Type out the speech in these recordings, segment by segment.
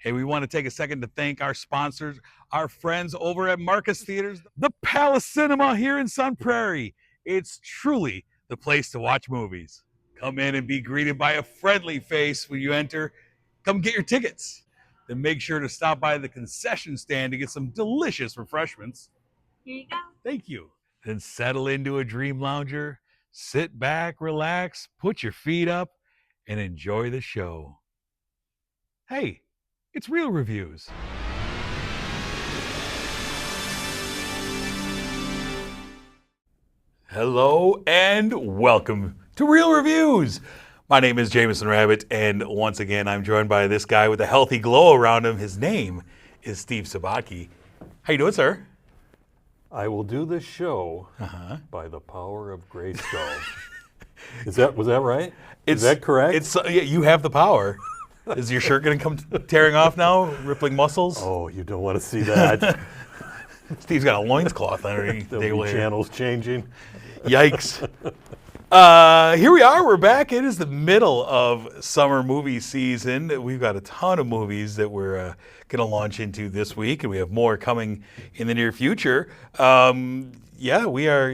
Hey, we want to take a second to thank our sponsors, our friends over at Marcus Theaters, the Palace Cinema here in Sun Prairie. It's truly the place to watch movies. Come in and be greeted by a friendly face when you enter. Come get your tickets. Then make sure to stop by the concession stand to get some delicious refreshments. Here you go. Thank you. Then settle into a dream lounger, sit back, relax, put your feet up, and enjoy the show. Hey, it's Real Reviews. Hello and welcome to Real Reviews. My name is Jameson Rabbit, and once again, I'm joined by this guy with a healthy glow around him. His name is Steve Sabatke. How you doing, sir? I will do this show by the power of Grayskull. Was that right? Is that correct? It's you have the power. Is your shirt going to come tearing off now? Rippling muscles? Oh, you don't want to see that. Steve's got a loincloth underneath. There'll be channels changing. Yikes. Here we are. We're back. It is the middle of summer movie season. We've got a ton of movies that we're going to launch into this week, and we have more coming in the near future. We are.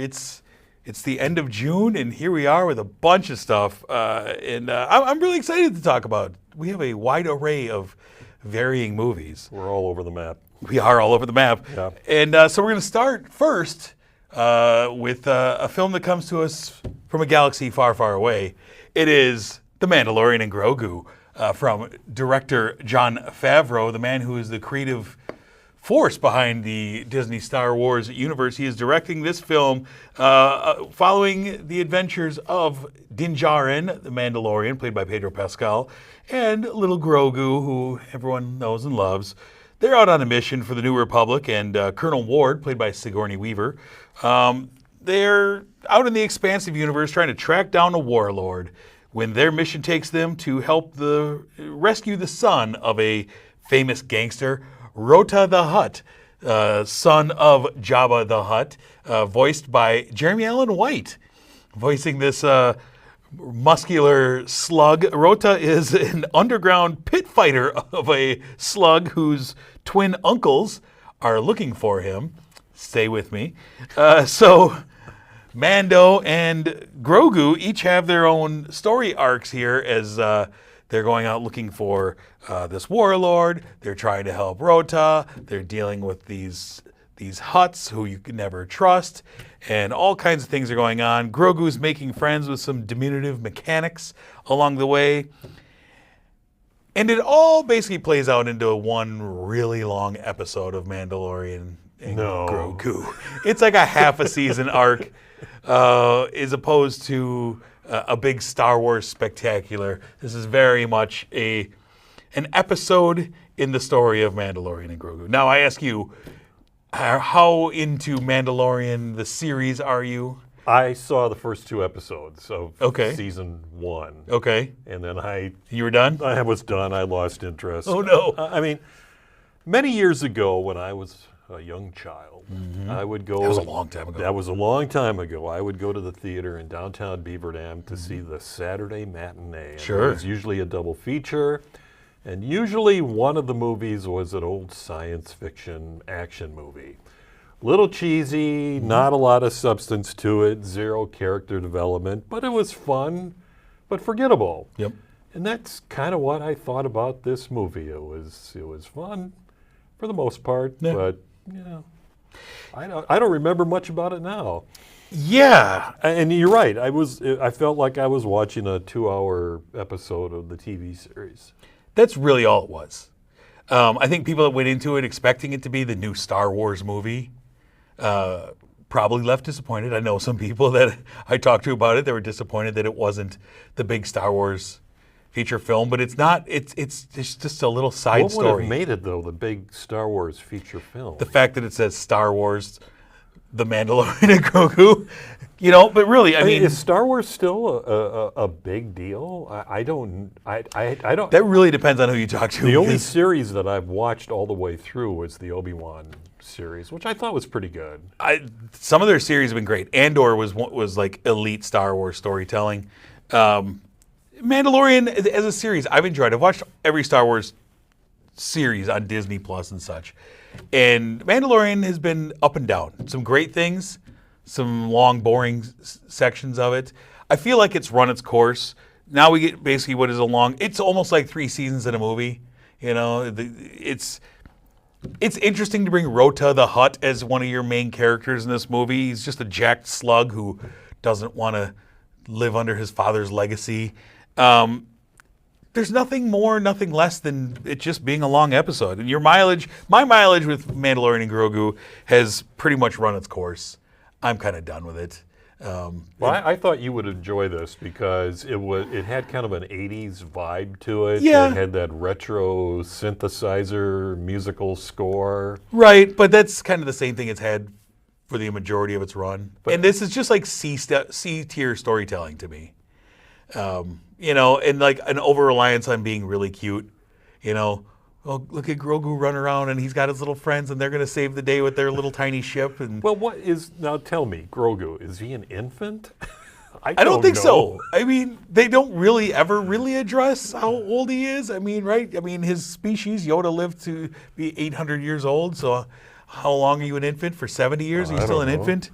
It's the end of June, and here we are with a bunch of stuff. I'm really excited to talk about. We have a wide array of varying movies. We're all over the map. We are all over the map. Yeah. And so we're going to start first with a film that comes to us from a galaxy far, far away. It is The Mandalorian and Grogu from director Jon Favreau, the man who is the creative force behind the Disney Star Wars universe. He is directing this film following the adventures of Din Djarin, the Mandalorian, played by Pedro Pascal, and little Grogu, who everyone knows and loves. They're out on a mission for the New Republic, and Colonel Ward, played by Sigourney Weaver, they're out in the expansive universe trying to track down a warlord when their mission takes them to help rescue the son of a famous gangster, Rota the Hutt, son of Jabba the Hutt, voiced by Jeremy Allen White, voicing this muscular slug. Rota is an underground pit fighter of a slug whose twin uncles are looking for him. Stay with me. So Mando and Grogu each have their own story arcs here as they're going out looking for this warlord. They're trying to help Rota. They're dealing with these Hutts who you can never trust, and all kinds of things are going on. Grogu's making friends with some diminutive mechanics along the way. And it all basically plays out into one really long episode of Mandalorian and Grogu. It's like a half a season arc as opposed to a big Star Wars spectacular. This is very much an episode in the story of Mandalorian and Grogu. Now I ask you, how into Mandalorian, the series, are you? I saw the first 2 episodes of season 1. Okay. And then You were done? I was done. I lost interest. Oh, no. I mean, many years ago when I was a young child, I would go... That was a long time ago. That was a long time ago. I would go to the theater in downtown Beaver Dam to see the Saturday matinee. And Sure. it was usually a double feature. And usually one of the movies was an old science fiction action movie. Little cheesy, not a lot of substance to it, 0 character development, but it was fun, but forgettable. Yep. And that's kind of what I thought about this movie. It was fun for the most part, but I don't remember much about it now. Yeah. And you're right. I felt like I was watching a 2-hour episode of the TV series. That's really all it was. I think people that went into it expecting it to be the new Star Wars movie probably left disappointed. I know some people that I talked to about it, they were disappointed that it wasn't the big Star Wars feature film, but it's not. It's just a little side story. What would have made it, though, the big Star Wars feature film? The fact that it says Star Wars, The Mandalorian and Grogu, but really, I mean, is Star Wars still a big deal? I don't. That really depends on who you talk to. The only series that I've watched all the way through was the Obi-Wan series, which I thought was pretty good. Some of their series have been great. Andor was like elite Star Wars storytelling. Mandalorian as a series, I've enjoyed. I've watched every Star Wars series on Disney Plus and such. And Mandalorian has been up and down. Some great things, some long, boring sections of it. I feel like it's run its course. Now we get basically what is it's almost like 3 seasons in a movie. You know, it's interesting to bring Rota the Hutt as one of your main characters in this movie. He's just a jacked slug who doesn't want to live under his father's legacy. There's nothing more, nothing less than it just being a long episode. And my mileage with Mandalorian and Grogu has pretty much run its course. I'm kind of done with it. Well, I thought you would enjoy this because it had kind of an 80s vibe to it. Yeah. It had that retro synthesizer musical score. Right, but that's kind of the same thing it's had for the majority of its run. And this is just like C-tier storytelling to me. You know, and like an over-reliance on being really cute. You know, oh, look at Grogu run around and he's got his little friends and they're going to save the day with their little tiny ship. And Well, now tell me, Grogu, is he an infant? I don't think know. so. I mean, they don't really ever really address how old he is. I mean, right? I mean, his species, Yoda, lived to be 800 years old. So how long are you an infant? For 70 years? Are you I still don't an know. infant?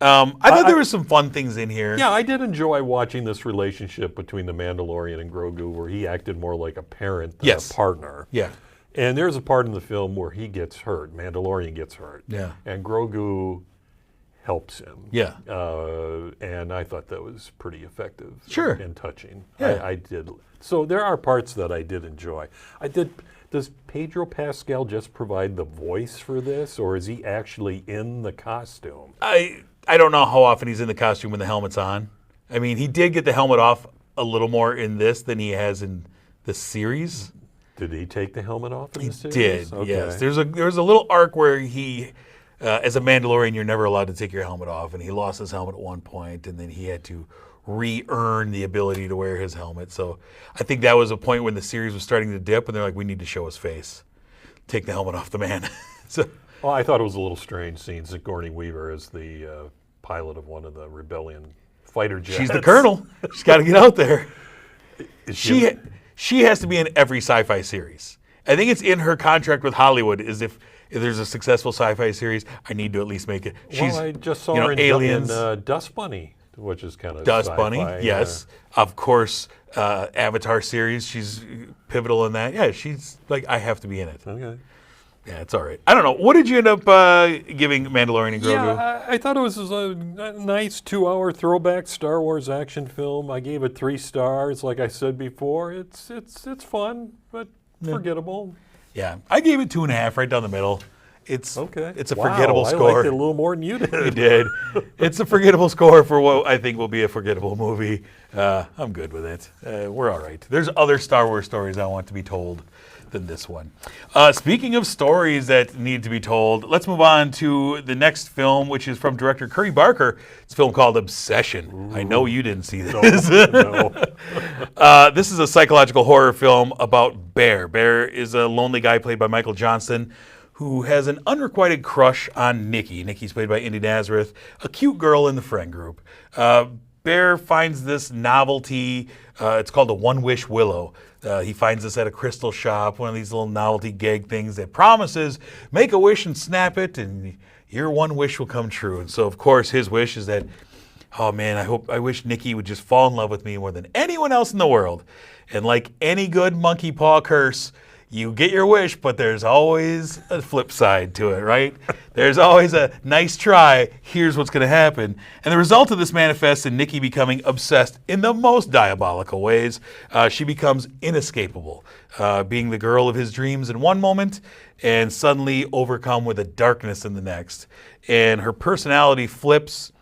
I thought there were some fun things in here. Yeah, I did enjoy watching this relationship between the Mandalorian and Grogu where he acted more like a parent than Yes. a partner. Yeah. And there's a part in the film where he gets hurt. Mandalorian gets hurt. Yeah. And Grogu helps him. Yeah. And I thought that was pretty effective. Sure. And touching. Yeah. I did. So there are parts that I did enjoy. Does Pedro Pascal just provide the voice for this, or is he actually in the costume? I don't know how often he's in the costume when the helmet's on. I mean, he did get the helmet off a little more in this than he has in the series. Did he take the helmet off in the series? Did, Okay. yes. There's a little arc where he, as a Mandalorian, you're never allowed to take your helmet off, and he lost his helmet at one point, and then he had to re-earn the ability to wear his helmet. So I think that was a point when the series was starting to dip, and they're like, we need to show his face. Take the helmet off the man. So Well, I thought it was a little strange seeing Sigourney Weaver as the pilot of one of the Rebellion fighter jets. she's the colonel. She's got to get out there. Is She has to be in every sci-fi series. I think it's in her contract with Hollywood. Is if there's a successful sci-fi series, I need to at least make it. Well, I just saw you know, her in Aliens. Dust Bunny, which is kind of Dust sci-fi, Bunny, yes. Of course, Avatar series, she's pivotal in that. Yeah, she's like, I have to be in it. Okay. Yeah, it's all right. I don't know. What did you end up giving Mandalorian and Grogu? Yeah, I thought it was a nice 2-hour throwback Star Wars action film. I gave it 3 stars. Like I said before, it's fun, but forgettable. Yeah, I gave it 2.5, right down the middle. It's Okay. It's a Wow, forgettable I score. liked it a little more than you did. You did. It's a forgettable score for what I think will be a forgettable movie. I'm good with it. We're all right. There's other Star Wars stories I want to be told than this one. Speaking of stories that need to be told, let's move on to the next film, which is from director Curry Barker. It's a film called Obsession. Ooh. I know you didn't see this. No. This is a psychological horror film about Bear. Bear is a lonely guy played by Michael Johnston who has an unrequited crush on Nikki. Nikki's played by Indy Nazareth, a cute girl in the friend group. Bear finds this novelty. It's called a One Wish Willow. He finds this at a crystal shop, one of these little novelty gag things that promises, make a wish and snap it, and your one wish will come true. And so, of course, his wish is that, oh man, I wish Nikki would just fall in love with me more than anyone else in the world. And like any good monkey paw curse, you get your wish, but there's always a flip side to it, right? There's always a nice try, here's what's going to happen. And the result of this manifests in Nikki becoming obsessed in the most diabolical ways. She becomes inescapable, being the girl of his dreams in one moment and suddenly overcome with a darkness in the next. And her personality flips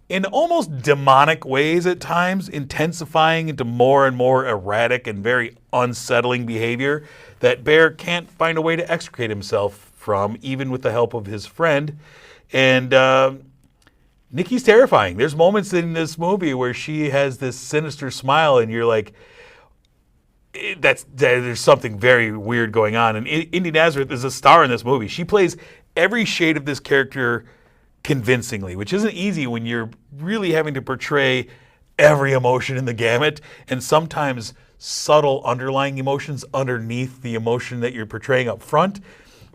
in almost demonic ways at times, intensifying into more and more erratic and very unsettling behavior that Bear can't find a way to extricate himself from, even with the help of his friend. And Nikki's terrifying. There's moments in this movie where she has this sinister smile, and you're like, there's something very weird going on. And Indy Nazareth is a star in this movie. She plays every shade of this character convincingly, which isn't easy when you're really having to portray every emotion in the gamut, and sometimes subtle underlying emotions underneath the emotion that you're portraying up front,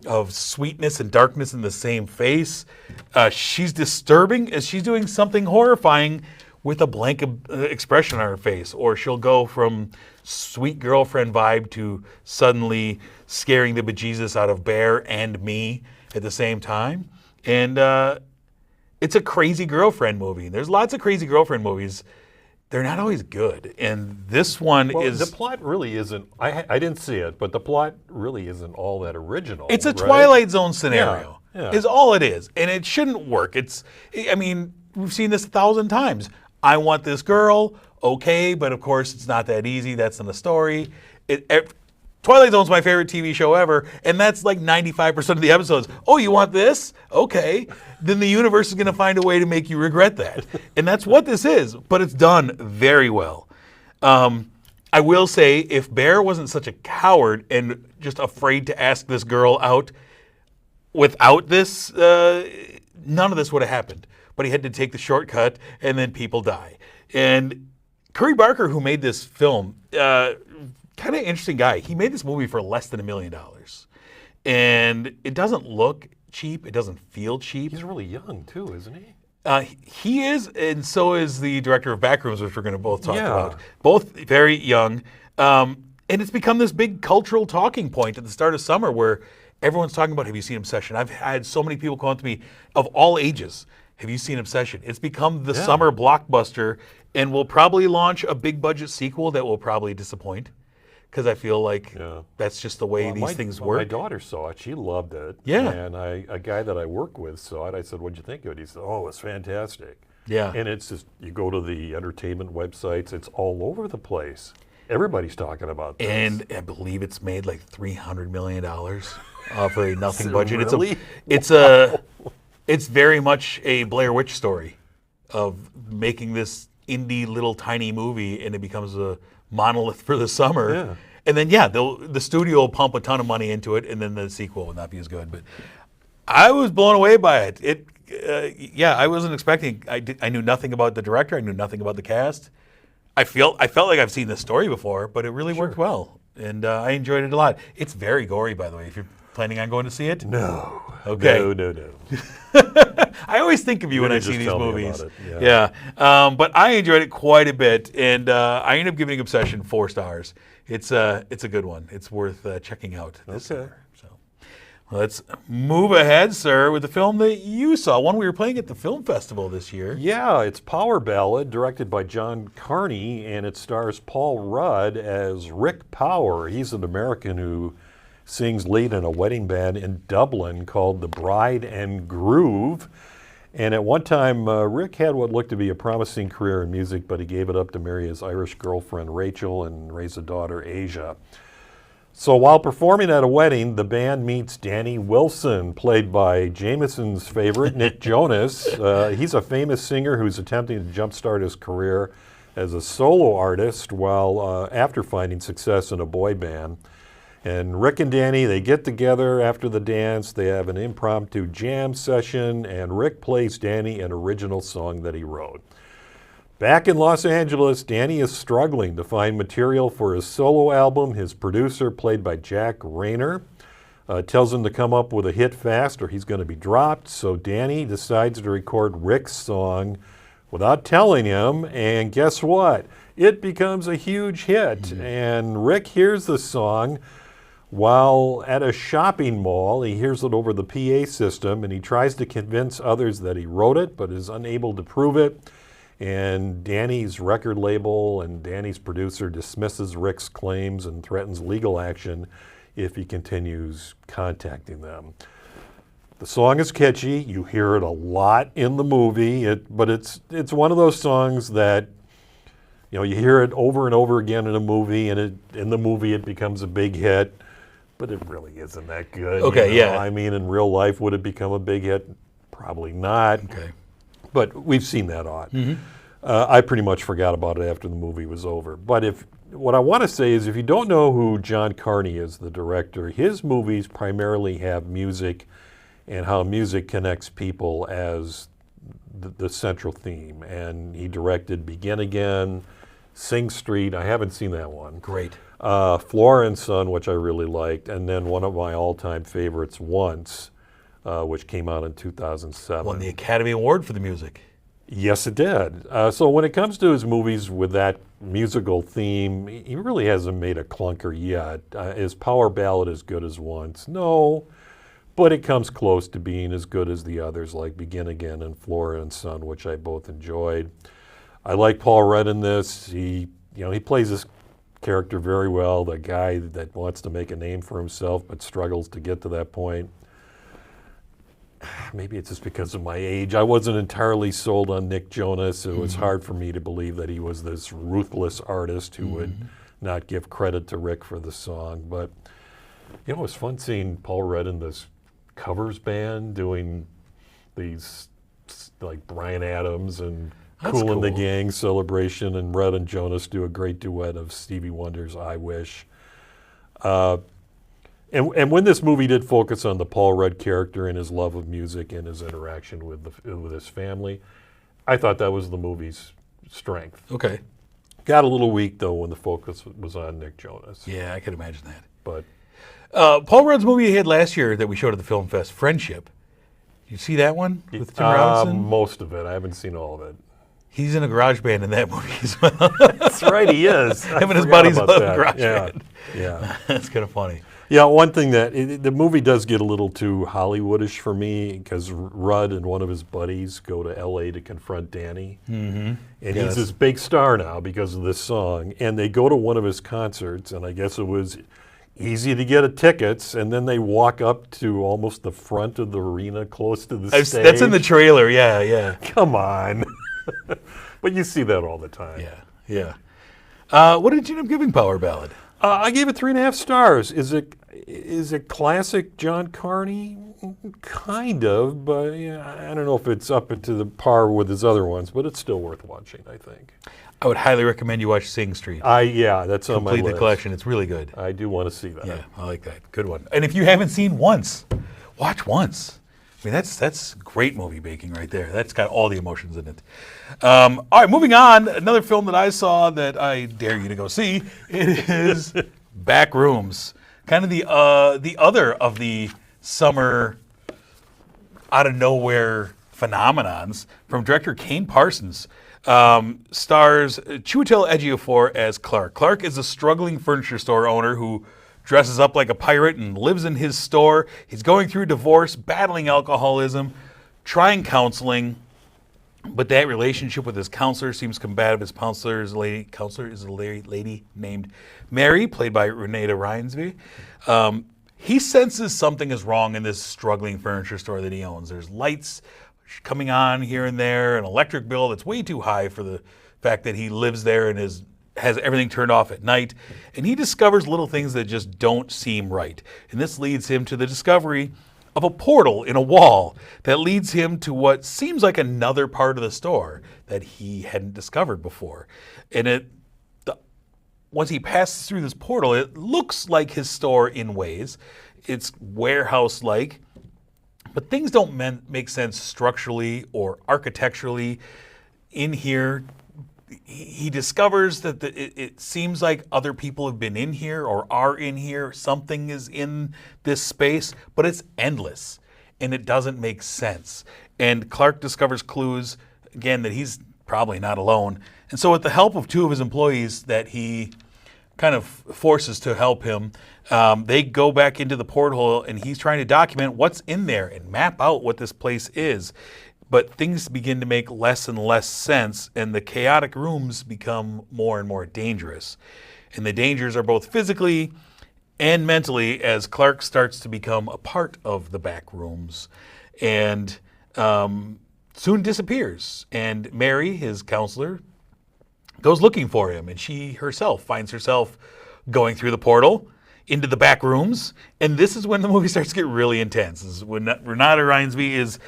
of sweetness and darkness in the same face. She's disturbing as she's doing something horrifying with a blank expression on her face, or she'll go from sweet girlfriend vibe to suddenly scaring the bejesus out of Bear and me at the same time. And it's a crazy girlfriend movie. There's lots of crazy girlfriend movies. They're not always good. And this one Well, is... the plot really isn't, I didn't see it, but the plot really isn't all that original. It's a right? Twilight Zone scenario, Yeah. is all it is. And it shouldn't work. I mean, we've seen this 1,000 times. I want this girl, okay, but of course it's not that easy. That's in the story. Twilight Zone's my favorite TV show ever, and that's like 95% of the episodes. Oh, you want this? Okay. Then the universe is going to find a way to make you regret that. And that's what this is, but it's done very well. I will say, if Bear wasn't such a coward and just afraid to ask this girl out, without this, none of this would have happened. But he had to take the shortcut, and then people die. And Curry Barker, who made this film, kind of interesting guy. He made this movie for less than $1 million. And it doesn't look cheap. It doesn't feel cheap. He's really young too, isn't he? He is, and so is the director of Backrooms, which we're going to both talk Yeah. about. Both very young. And it's become this big cultural talking point at the start of summer where everyone's talking about, have you seen Obsession? I've had so many people come up to me of all ages. Have you seen Obsession? It's become the summer blockbuster, and will probably launch a big budget sequel that will probably disappoint. Because I feel like that's just the way these things work. My daughter saw it. She loved it. Yeah. And a guy that I work with saw it. I said, what'd you think of it? He said, oh, it's fantastic. Yeah. And it's just, you go to the entertainment websites, it's all over the place. Everybody's talking about this. And I believe it's made like $300 million for a nothing budget. Really? It's very much a Blair Witch story of making this indie little tiny movie, and it becomes a monolith for the summer. Yeah. And then, the studio will pump a ton of money into it, and then the sequel will not be as good. But I was blown away by it. I wasn't expecting. I knew nothing about the director. I knew nothing about the cast. I felt like I've seen this story before, but it really worked well, and I enjoyed it a lot. It's very gory, by the way. If you're planning on going to see it, No. Okay. No. I always think of you when I Just see these tell me movies. about it, But I enjoyed it quite a bit, and I ended up giving Obsession 4 stars. It's a good one. It's worth checking out this summer. So let's move ahead, sir, with the film that you saw, one we were playing at the film festival this year. Yeah, it's Power Ballad, directed by John Carney, and it stars Paul Rudd as Rick Power. He's an American who sings lead in a wedding band in Dublin called the Bride and Groove. And at one time, Rick had what looked to be a promising career in music, but he gave it up to marry his Irish girlfriend Rachel and raise a daughter, Asia. So while performing at a wedding, the band meets Danny Wilson, played by Jameson's favorite, Nick Jonas. He's a famous singer who's attempting to jumpstart his career as a solo artist while after finding success in a boy band. And Rick and Danny, they get together after the dance. They have an impromptu jam session, and Rick plays Danny an original song that he wrote. Back in Los Angeles, Danny is struggling to find material for his solo album. His producer, played by Jack Rayner, tells him to come up with a hit fast or he's going to be dropped. So Danny decides to record Rick's song without telling him, and guess what? It becomes a huge hit. And Rick hears the song while at a shopping mall. He hears it over the PA system, and he tries to convince others that he wrote it, but is unable to prove it. And Danny's record label and Danny's producer dismisses Rick's claims and threatens legal action if he continues contacting them. The song is catchy. You hear it a lot in the movie, but it's one of those songs that, you know, you hear it over and over again in a movie, and in the movie it becomes a big hit, but it really isn't that good. Okay, you know? yeah. I mean, in real life, would it become a big hit? Probably not. Okay. But we've seen that on. I pretty much forgot about it after the movie was over. But what I want to say is, if you don't know who John Carney is, the director, his movies primarily have music and how music connects people as the central theme. And he directed Begin Again, Sing Street. I haven't seen that one. Great. Flora and Son, which I really liked, and then one of my all-time favorites, Once, which came out in 2007. Won the Academy Award for the music. Yes, it did. So when it comes to his movies with that musical theme, he really hasn't made a clunker yet. Is Power Ballad as good as Once? No, but it comes close to being as good as the others like Begin Again and Flora and Son, which I both enjoyed. I like Paul Rudd in this. He plays this character very well, the guy that wants to make a name for himself but struggles to get to that point. Maybe it's just because of my age. I wasn't entirely sold on Nick Jonas. It was hard for me to believe that he was this ruthless artist who would not give credit to Rick for the song. But, it was fun seeing Paul Rudd in this covers band doing these, like Bryan Adams and Kool and the Gang Celebration, and Rudd and Jonas do a great duet of Stevie Wonder's I Wish. And when this movie did focus on the Paul Rudd character and his love of music and his interaction with his family, I thought that was the movie's strength. Okay. Got a little weak, though, when the focus was on Nick Jonas. Yeah, I could imagine that. But Paul Rudd's movie he had last year that we showed at the Film Fest, Friendship. You see that one with Tim Robinson? Most of it. I haven't seen all of it. He's in a garage band in that movie as well. That's right, he is. Him and his buddies love garage band. Yeah. That's kind of funny. Yeah, one thing that the movie does get a little too Hollywoodish for me because Rudd and one of his buddies go to L.A. to confront Danny. Mm-hmm. And he's this big star now because of this song. And they go to one of his concerts, and I guess it was easy to get tickets, and then they walk up to almost the front of the arena close to the stage. That's in the trailer, yeah. Come on. But you see that all the time. Yeah. What did you end up giving Power Ballad? I gave it 3.5 stars. Is it classic John Carney? Kind of, but I don't know if it's up to the par with his other ones, but it's still worth watching, I think. I would highly recommend you watch Sing Street. That's on my list. Complete the collection. It's really good. I do want to see that. Yeah, I like that. Good one. And if you haven't seen Once, watch Once. I mean, that's great movie making right there. That's got all the emotions in it. All right, moving on. Another film that I saw that I dare you to go see. It is Back Rooms. Kind of the other of the summer out of nowhere phenomenons from director Kane Parsons. Stars Chiwetel Ejiofor as Clark. Clark is a struggling furniture store owner who dresses up like a pirate and lives in his store. He's going through divorce, battling alcoholism, trying counseling, but that relationship with his counselor seems combative. His counselor is a lady named Mary, played by Renata Reinsve. He senses something is wrong in this struggling furniture store that he owns. There's lights coming on here and there, an electric bill that's way too high for the fact that he lives there and has everything turned off at night. And he discovers little things that just don't seem right. And this leads him to the discovery of a portal in a wall that leads him to what seems like another part of the store that he hadn't discovered before. And once he passes through this portal, it looks like his store in ways. It's warehouse-like, but things don't make sense structurally or architecturally. In here, he discovers that it seems like other people have been in here or are in here. Something is in this space, but it's endless, and it doesn't make sense. And Clark discovers clues, again, that he's probably not alone. And so with the help of two of his employees that he kind of forces to help him, they go back into the porthole, and he's trying to document what's in there and map out what this place is. But things begin to make less and less sense, and the chaotic rooms become more and more dangerous. And the dangers are both physically and mentally as Clark starts to become a part of the back rooms and soon disappears. And Mary, his counselor, goes looking for him, and she herself finds herself going through the portal into the back rooms. And this is when the movie starts to get really intense. This is when Renata Reinsve is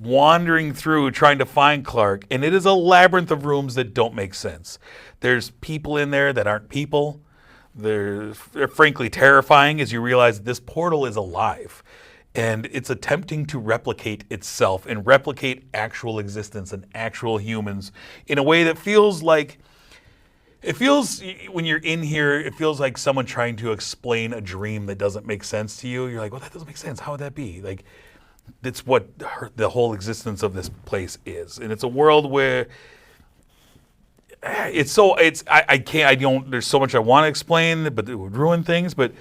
wandering through trying to find Clark, and it is a labyrinth of rooms that don't make sense. There's people in there that aren't people. They're frankly terrifying as you realize this portal is alive. and it's attempting to replicate itself and replicate actual existence and actual humans in a way that feels like when you're in here, it feels like someone trying to explain a dream that doesn't make sense to you. You're like, well, that doesn't make sense. How would that be? Like, that's what the whole existence of this place is. And it's a world where I don't, there's so much I want to explain, but it would ruin things. But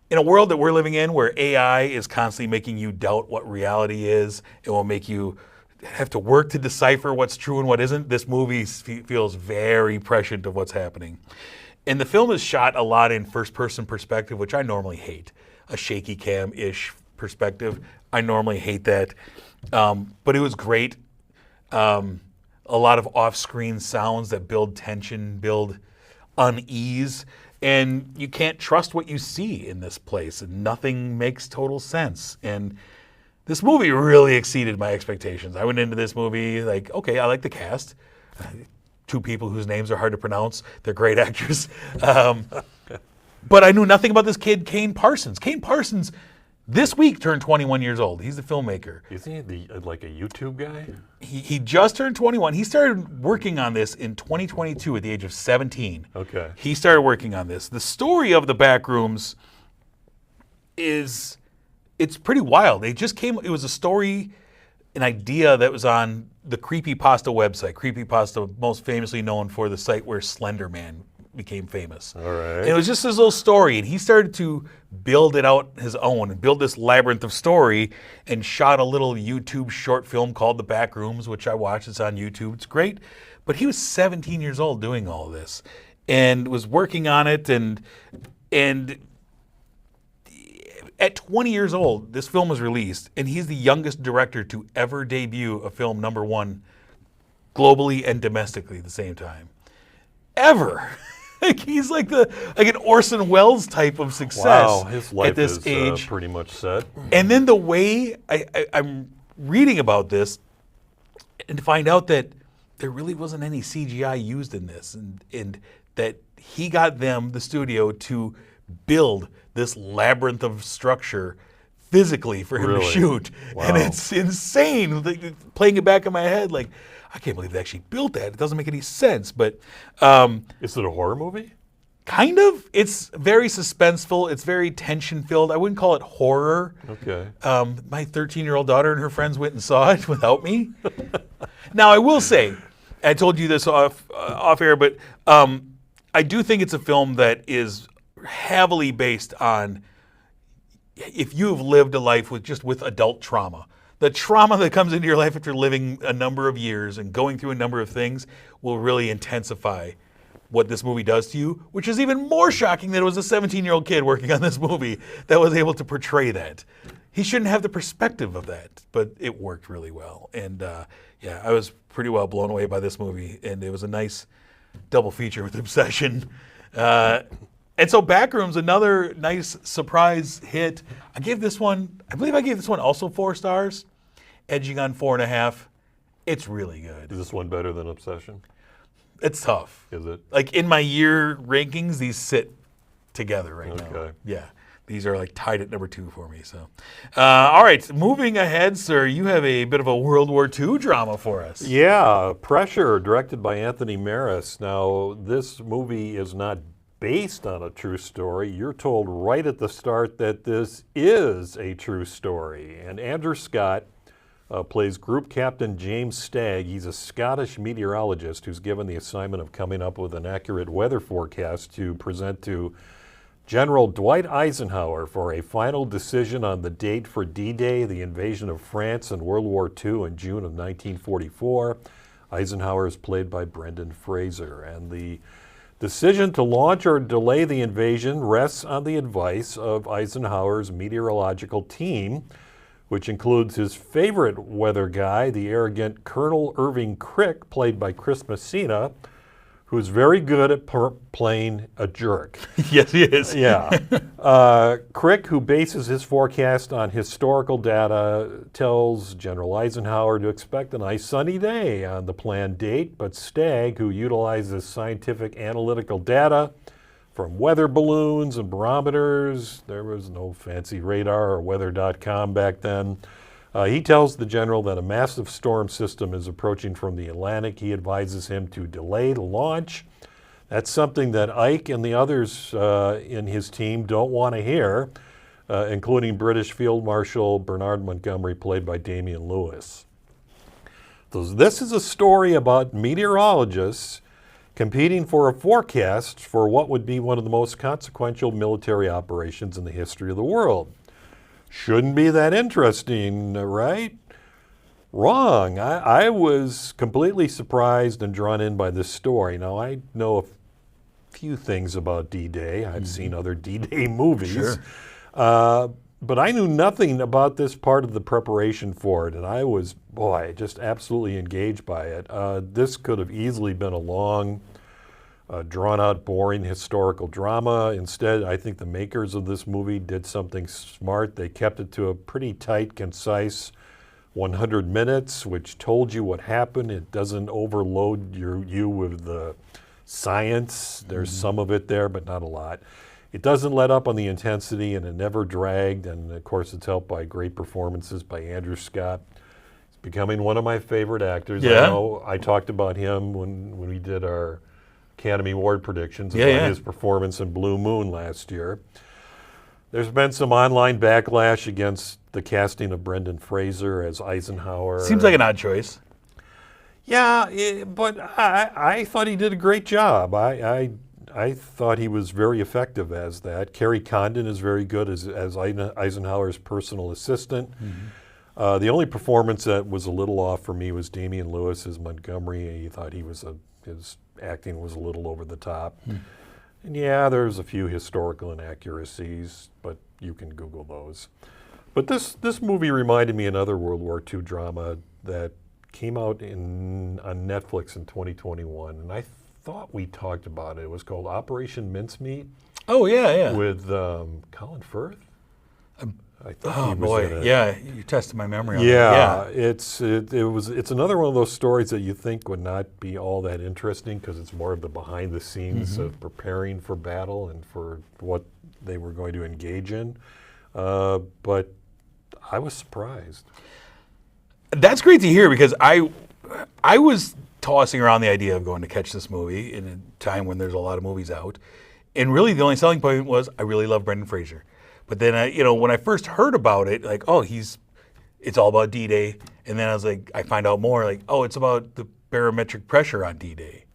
in a world that we're living in where AI is constantly making you doubt what reality is, it will make you have to work to decipher what's true and what isn't. This movie feels very prescient of what's happening. And the film is shot a lot in first-person perspective, which I normally hate. A shaky cam-ish perspective. I normally hate that. But it was great. A lot of off-screen sounds that build tension, build unease. And you can't trust what you see in this place. And nothing makes total sense. And this movie really exceeded my expectations. I went into this movie like, okay, I like the cast. Two people whose names are hard to pronounce. They're great actors. But I knew nothing about this kid, Kane Parsons. Kane Parsons, this week, turned 21 years old. He's the filmmaker. Isn't he like a YouTube guy? He just turned 21. He started working on this in 2022 at the age of 17. Okay. He started working on this. The story of the Backrooms it's pretty wild. It was a story, an idea that was on the Creepypasta website. Creepypasta, most famously known for the site where Slender Man became famous. All right. And it was just his little story, and he started to build it out his own and build this labyrinth of story and shot a little YouTube short film called The Backrooms, which I watched. It's on YouTube. It's great. But he was 17 years old doing all this and was working on it and at 20 years old, this film was released, and he's the youngest director to ever debut a film #1 globally and domestically at the same time. Ever. Like he's like an Orson Welles type of success Wow, his life at this is age. pretty much set. And then the way I'm reading about this and to find out that there really wasn't any CGI used in this and that he got them, the studio, to build this labyrinth of structure physically for him to Really? shoot. Wow. And it's insane. Like, playing it back in my head, like, I can't believe they actually built that. It doesn't make any sense. But Is it a horror movie? kind of. It's very suspenseful. It's very tension-filled. I wouldn't call it horror. Okay. My 13-year-old daughter and her friends went and saw it without me. Now, I will say, I told you this off air, but I do think it's a film that is heavily based on if you've lived a life with adult trauma. The trauma that comes into your life after living a number of years and going through a number of things will really intensify what this movie does to you, which is even more shocking that it was a 17-year-old kid working on this movie that was able to portray that. He shouldn't have the perspective of that, but it worked really well. And I was pretty well blown away by this movie, and it was a nice double feature with Obsession. And so Backrooms, another nice surprise hit. I believe I gave this one also 4 stars, edging on 4.5. It's really good. Is this one better than Obsession? It's tough. Is it? Like in my year rankings, these sit together right now. Okay. Yeah. These are like tied at number 2 for me. So, all right, moving ahead, sir, you have a bit of a World War II drama for us. Yeah, Pressure, directed by Anthony Maris. Now, this movie is not based on a true story. You're told right at the start that this is a true story. And Andrew Scott plays Group Captain James Stagg. He's a Scottish meteorologist who's given the assignment of coming up with an accurate weather forecast to present to General Dwight Eisenhower for a final decision on the date for D-Day, the invasion of France in World War II in June of 1944. Eisenhower is played by Brendan Fraser, and the decision to launch or delay the invasion rests on the advice of Eisenhower's meteorological team, which includes his favorite weather guy, the arrogant Colonel Irving Crick, played by Chris Messina, who's very good at playing a jerk. Yes, he is. Yeah. Crick, who bases his forecast on historical data, tells General Eisenhower to expect a nice sunny day on the planned date, but Stagg, who utilizes scientific analytical data from weather balloons and barometers. There was no fancy radar or weather.com back then. He tells the general that a massive storm system is approaching from the Atlantic. He advises him to delay the launch. That's something that Ike and the others in his team don't want to hear, including British Field Marshal Bernard Montgomery, played by Damian Lewis. So this is a story about meteorologists competing for a forecast for what would be one of the most consequential military operations in the history of the world. Shouldn't be that interesting, right? Wrong. I was completely surprised and drawn in by this story. Now, I know a few things about D-Day. I've seen other D-Day movies. Sure. But I knew nothing about this part of the preparation for it, and I was, just absolutely engaged by it. This could have easily been a long, drawn-out, boring historical drama. Instead, I think the makers of this movie did something smart. They kept it to a pretty tight, concise 100 minutes, which told you what happened. It doesn't overload you with the science. There's some of it there, but not a lot. It doesn't let up on the intensity, and it never dragged. And of course, it's helped by great performances by Andrew Scott. He's becoming one of my favorite actors. Yeah. I know I talked about him when we did our Academy Award predictions about his performance in Blue Moon last year. There's been some online backlash against the casting of Brendan Fraser as Eisenhower. Seems like an odd choice. Yeah, but I thought he did a great job. I thought he was very effective as that. Kerry Condon is very good as Eisenhower's personal assistant. The only performance that was a little off for me was Damian Lewis as Montgomery. He thought his acting was a little over the top. And yeah, there's a few historical inaccuracies, but you can Google those. But this movie reminded me of another World War II drama that came out on Netflix in 2021, and I thought we talked about it. It was called Operation Mincemeat. Oh, yeah. With Colin Firth. I thought Oh, he was boy. in it. Yeah, you tested my memory on Yeah, that. it's another one of those stories that you think would not be all that interesting because it's more of the behind the scenes of preparing for battle and for what they were going to engage in. But I was surprised. That's great to hear because I was tossing around the idea of going to catch this movie in a time when there's a lot of movies out. And really the only selling point was I really love Brendan Fraser. But then, when I first heard about it, like, it's all about D-Day. And then I was like, I find out more, like, it's about the barometric pressure on D-Day.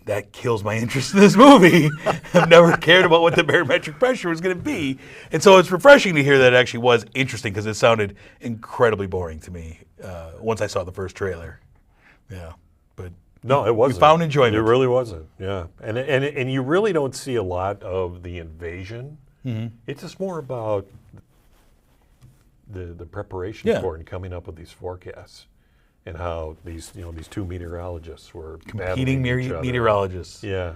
That kills my interest in this movie. I've never cared about what the barometric pressure was going to be. And so it's refreshing to hear that it actually was interesting because it sounded incredibly boring to me once I saw the first trailer. Yeah, but No, it wasn't. we found enjoyment. It really wasn't. Yeah, and you really don't see a lot of the invasion. It's just more about the preparation for it and coming up with these forecasts and how these two meteorologists were Competing battling each other. meteorologists. Yeah,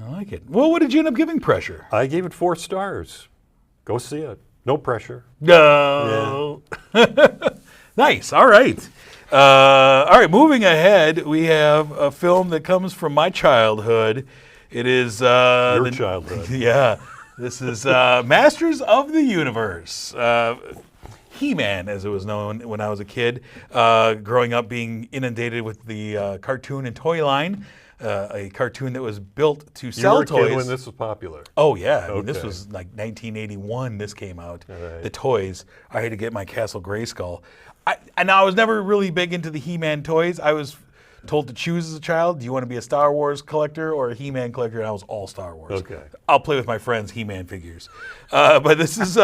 I like it. Well, what did you end up giving Pressure? I gave it 4 stars. Go see it. No pressure. No. Nice. All right. All right. Moving ahead, we have a film that comes from my childhood. It is Your childhood. Yeah. This is Masters of the Universe. He-Man, as it was known when I was a kid, growing up being inundated with the cartoon and toy line, a cartoon that was built to sell toys. You were a kid when this was popular. Oh, yeah. I mean, this Okay. was like 1981 this came out. Right. The toys. I had to get my Castle Grayskull. I was never really big into the He-Man toys. I was told to choose as a child. Do you want to be a Star Wars collector or a He-Man collector? And I was all Star Wars. Okay. I'll play with my friends' He-Man figures. But this is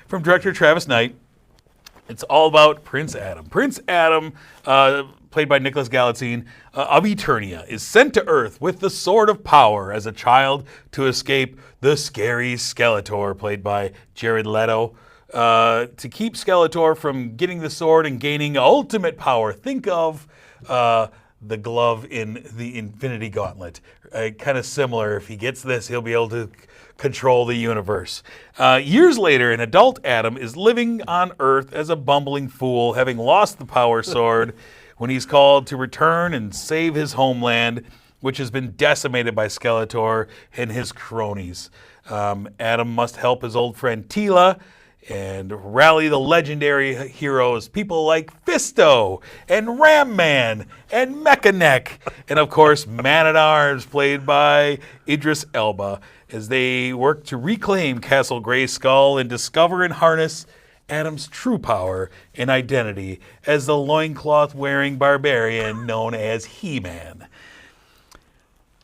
from director Travis Knight. It's all about Prince Adam. Prince Adam, played by Nicholas Galitzine, of Eternia, is sent to Earth with the Sword of Power as a child to escape the scary Skeletor, played by Jared Leto, to keep Skeletor from getting the sword and gaining ultimate power. Think of the glove in the Infinity Gauntlet. Kind of similar. If he gets this, he'll be able to control the universe. Years later, an adult Adam is living on Earth as a bumbling fool, having lost the power sword when he's called to return and save his homeland. which has been decimated by Skeletor and his cronies. Adam must help his old friend Teela and rally the legendary heroes, people like Fisto and Ram Man and Mechaneck, and of course Man-at-Arms, played by Idris Elba, as they work to reclaim Castle Grayskull and discover and harness Adam's true power and identity as the loincloth-wearing barbarian known as He-Man.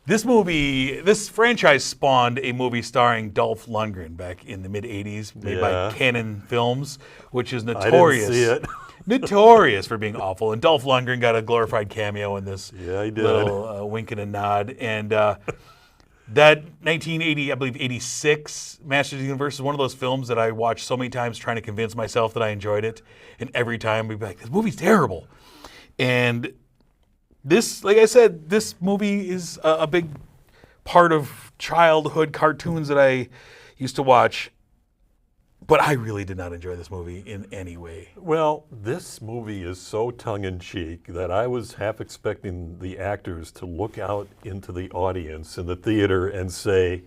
This franchise spawned a movie starring Dolph Lundgren back in the mid-'80s, made by Cannon Films, which is notorious. I didn't see it. Notorious for being awful. And Dolph Lundgren got a glorified cameo in this Yeah, he did. little wink and a nod. And that 1980, I believe 86, Masters of the Universe is one of those films that I watched so many times trying to convince myself that I enjoyed it. And every time we'd be like, this movie's terrible. And this, like I said, this movie is a big part of childhood cartoons that I used to watch. But I really did not enjoy this movie in any way. Well, this movie is so tongue-in-cheek that I was half expecting the actors to look out into the audience in the theater and say,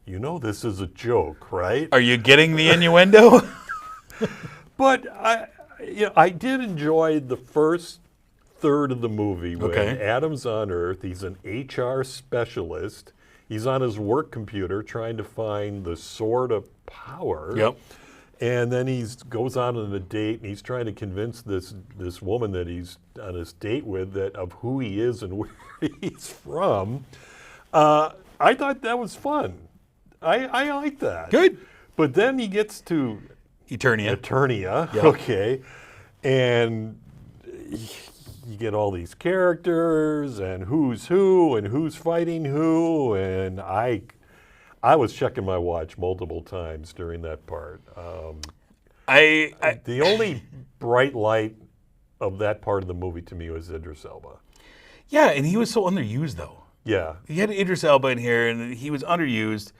you know this is a joke, right? Are you getting the innuendo? But I did enjoy the first third of the movie when Okay. Adam's on Earth. He's an HR specialist. He's on his work computer trying to find the Sword of Power. Yep. And then he goes on a date, and he's trying to convince this woman that he's on his date with of who he is and where he's from. I thought that was fun. I like that. Good. But then he gets to Eternia. Eternia, Yep. okay, and you get all these characters and who's who and who's fighting who, and I was checking my watch multiple times during that part. The only bright light of that part of the movie to me was Idris Elba. Yeah, and he was so underused, though. Yeah. He had Idris Elba in here, and he was underused.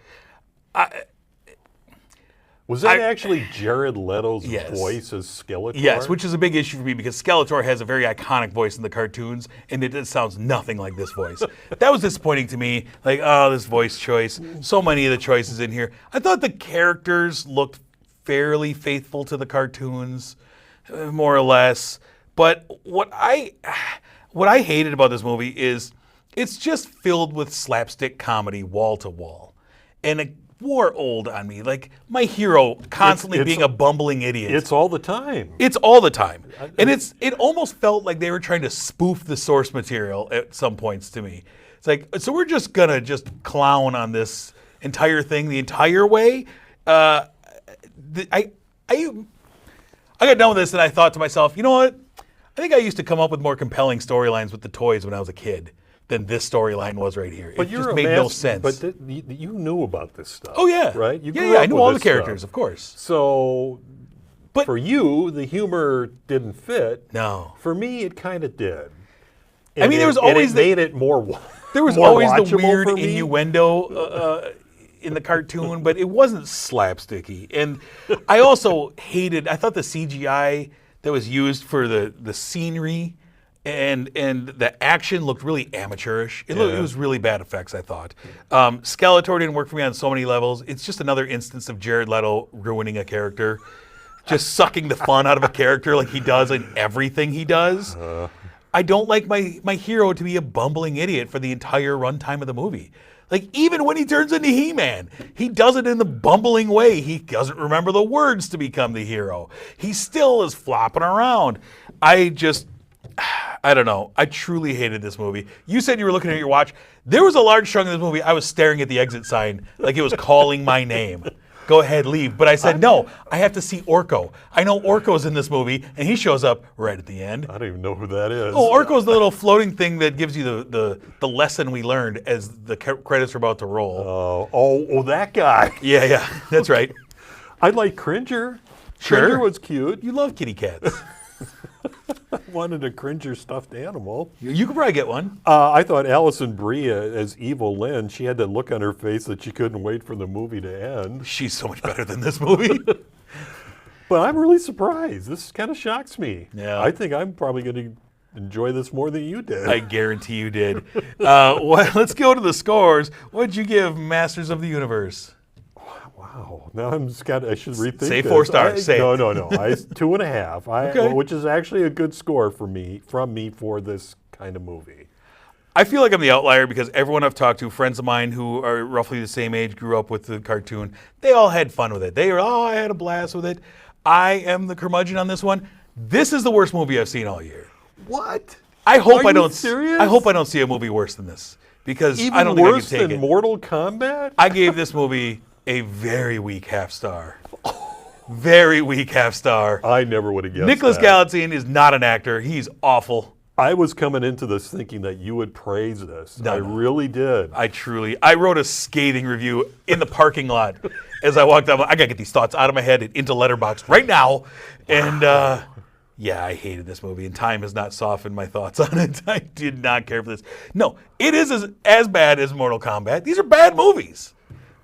Was that actually Jared Leto's Yes. voice as Skeletor? Yes, which is a big issue for me because Skeletor has a very iconic voice in the cartoons, and it sounds nothing like this voice. That was disappointing to me. Like, oh, this voice choice. So many of the choices in here. I thought the characters looked fairly faithful to the cartoons, more or less. But what I hated about this movie is it's just filled with slapstick comedy wall to wall. And it wore old on me. Like, my hero constantly It's- being a bumbling idiot. It's all the time. It's all the time. And it almost felt like they were trying to spoof the source material at some points to me. It's like, so we're just going to just clown on this entire thing the entire way? I got done with this and I thought to myself, you know what? I think I used to come up with more compelling storylines with the toys when I was a kid than this storyline was right here. It just made no sense. But you knew about this stuff. Oh, yeah. Right? You Yeah, grew yeah, I up knew with all the this stuff. characters, of course. So, But- for you, the humor didn't fit. No. For me, it kind of did. I mean, there was always it made it more. There was more always the watchable weird for me. innuendo in the cartoon, but it wasn't slapsticky. And I also I thought the CGI that was used for the scenery and the action looked really amateurish. It was really bad effects, I thought. Skeletor didn't work for me on so many levels. It's just another instance of Jared Leto ruining a character, just sucking the fun out of a character like he does in everything he does. I don't like my hero to be a bumbling idiot for the entire runtime of the movie. Like, even when he turns into He-Man, he does it in the bumbling way. He doesn't remember the words to become the hero. He still is flopping around. I don't know. I truly hated this movie. You said you were looking at your watch. There was a large chunk of this movie I was staring at the exit sign like it was calling my name. Go ahead, leave. But I said, no, I have to see Orko. I know Orko's in this movie, and he shows up right at the end. I don't even know who that is. Oh, Orko's the little floating thing that gives you the lesson we learned as the credits are about to roll. Oh, that guy. Yeah, that's right. I like Cringer. Sure. Cringer was cute. You love kitty cats. Wanted a Cringer stuffed animal. You could probably get one. I thought Alison Brie as Evil Lynn, she had that look on her face that she couldn't wait for the movie to end. She's so much better than this movie. But I'm really surprised. This kind of shocks me. Yeah. I think I'm probably going to enjoy this more than you did. I guarantee you did. Let's go to the scores. What did you give Masters of the Universe? Wow. Now I'm just I should rethink Say this. 4 stars. Say no, it. no, no. 2.5. Okay. Which is actually a good score from me for this kind of movie. I feel like I'm the outlier because everyone I've talked to, friends of mine who are roughly the same age, grew up with the cartoon, they all had fun with it. They were, I had a blast with it. I am the curmudgeon on this one. This is the worst movie I've seen all year. What? I hope Are I you don't. serious? I hope I don't see a movie worse than this because Even I don't think I can worse take than it. Mortal Kombat? I gave this movie a very weak half star. Very weak half star. I never would have guessed Nicholas that. Gallatin is not an actor. He's awful. I was coming into this thinking that you would praise this. No, I no. really did. I wrote a scathing review in the parking lot as I walked out. I gotta get these thoughts out of my head and into Letterboxd right now. And yeah, I hated this movie, and time has not softened my thoughts on it. I did not care for this. No, it is as bad as Mortal Kombat. These are bad movies.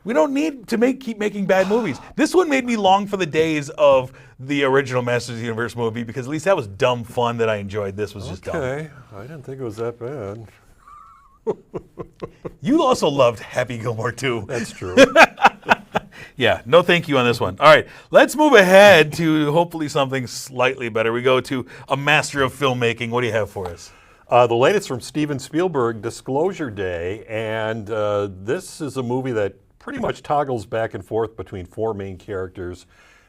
We don't need to keep making bad movies. This one made me long for the days of the original Masters of the Universe movie because at least that was dumb fun that I enjoyed. This was just dumb. Okay. I didn't think it was that bad. You also loved Happy Gilmore too. That's true. Yeah, no thank you on this one. All right, let's move ahead to hopefully something slightly better. We go to a master of filmmaking. What do you have for us? The latest from Steven Spielberg, Disclosure Day, and this is a movie that pretty much toggles back and forth between 4 main characters.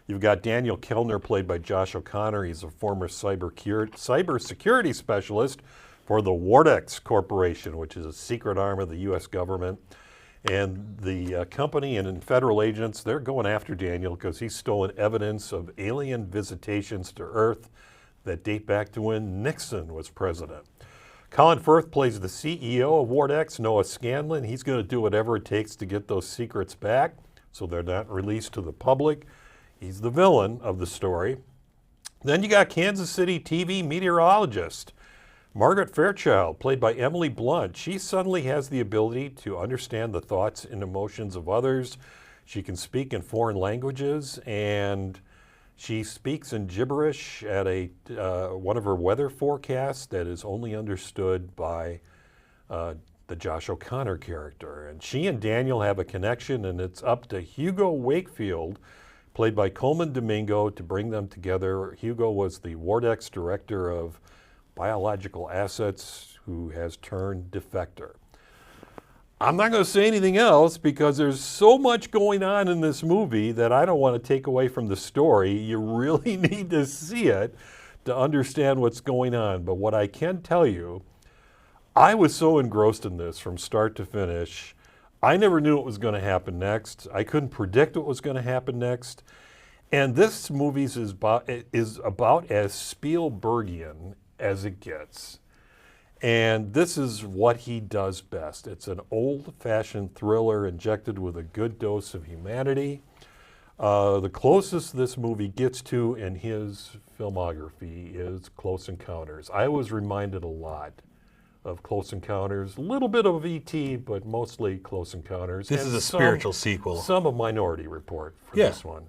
You've got Daniel Kellner, played by Josh O'Connor. He's a former cybersecurity specialist for the Wardex Corporation, which is a secret arm of the U.S. government. And the company and federal agents, they're going after Daniel because he's stolen evidence of alien visitations to Earth that date back to when Nixon was president. Colin Firth plays the CEO of Wardex, Noah Scanlon. He's going to do whatever it takes to get those secrets back so they're not released to the public. He's the villain of the story. Then you got Kansas City TV meteorologist Margaret Fairchild, played by Emily Blunt. She suddenly has the ability to understand the thoughts and emotions of others. She can speak in foreign languages, and she speaks in gibberish at one of her weather forecasts that is only understood by the Josh O'Connor character. And she and Daniel have a connection, and it's up to Hugo Wakefield, played by Coleman Domingo, to bring them together. Hugo was the Wardex director of biological assets who has turned defector. I'm not going to say anything else because there's so much going on in this movie that I don't want to take away from the story. You really need to see it to understand what's going on. But what I can tell you, I was so engrossed in this from start to finish. I never knew what was going to happen next. I couldn't predict what was going to happen next. And this movie is about as Spielbergian as it gets. And this is what he does best. It's an old-fashioned thriller injected with a good dose of humanity. The closest this movie gets to in his filmography is Close Encounters. I was reminded a lot of Close Encounters, a little bit of E.T., but mostly Close Encounters. This and is a some- spiritual sequel. Some of Minority Report for Yeah. this one.